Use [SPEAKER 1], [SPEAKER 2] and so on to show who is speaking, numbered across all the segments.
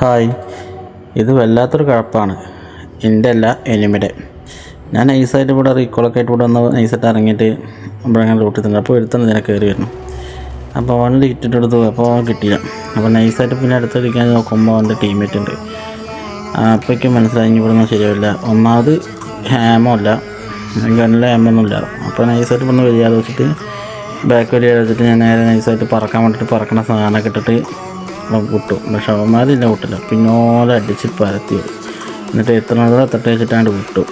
[SPEAKER 1] Hi, ഇത് വല്ലാത്തൊരു കുഴപ്പമാണ്. എൻ്റെ അല്ല, എനിമിയുടെ. ഞാൻ നൈസായിട്ട് ഇവിടെ റീക്കോളൊക്കെ ആയിട്ട് ഇവിടെ ഒന്ന് നൈസായിട്ട് ഇറങ്ങിയിട്ട് ഇവിടെ അങ്ങനെ റൂട്ടിൽ തന്നെ അപ്പോൾ എടുത്താണ് ഇതിനെ കയറി വരുന്നു. അപ്പോൾ അവൻ്റെ ഇട്ടിട്ടെടുത്തു, അപ്പോൾ കിട്ടിയില്ല. അപ്പോൾ നൈസായിട്ട് പിന്നെ അടുത്തടിക്കാൻ നോക്കുമ്പോൾ അവൻ്റെ ടീമേറ്റ് ഉണ്ട്. അപ്പോഴേക്കും മനസ്സിലായി ഇവിടെ ഒന്നും ശരിയാവില്ല. ഒന്നാമത് ഹാമോ ഇല്ല, ഗണ്ണിൽ ഹാമൊന്നുമില്ല. അപ്പോൾ നൈസായിട്ട് ഇവിടെ നിന്ന് വരികയാതെ വെച്ചിട്ട് ബാക്ക് വരിക വെച്ചിട്ട് ഞാൻ നേരെ നൈസായിട്ട് പറക്കാൻ വേണ്ടിയിട്ട് പറക്കണ സാധനമൊക്കെ ഇട്ടിട്ട് വിട്ടു. പക്ഷെ അവന്മാരില്ല വിട്ടില്ല, പിന്നോലെ അടിച്ച് പരത്തി. എന്നിട്ട് എത്ര വെച്ചിട്ടാണ്ട് വിട്ടു.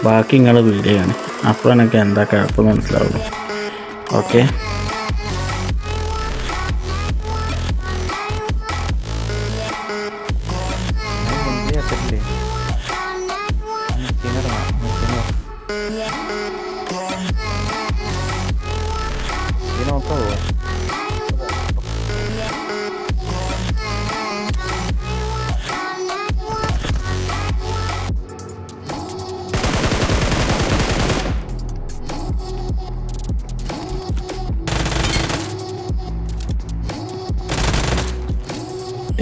[SPEAKER 1] ബാക്കി നിങ്ങൾ വീഡിയോ ആണ്, അപ്പോൾ എനിക്ക് എന്താ കുഴപ്പം മനസ്സിലാവുള്ളൂ. ഓക്കെ,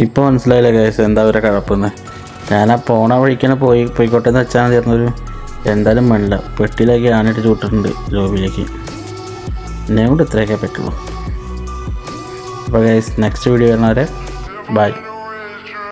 [SPEAKER 1] ഇപ്പോൾ മനസ്സിലായില്ലേ കേസ് എന്താ അവരെ കുഴപ്പമെന്ന്. ഞാൻ ആ പോണ വഴിക്കാണ് പോയിക്കോട്ടെ എന്ന് വെച്ചാൽ ചേർന്നൊരു എന്തായാലും വേണ്ട പെട്ടിയിലേക്ക് ആണിട്ട് ചൂട്ടിട്ടുണ്ട് ലോബിയിലേക്ക്. എന്നെ കൊണ്ട് ഇത്രയൊക്കെ പറ്റുള്ളൂ. അപ്പോൾ ഗൈസ്, നെക്സ്റ്റ് വീഡിയോ വരുന്നവരെ ബൈ.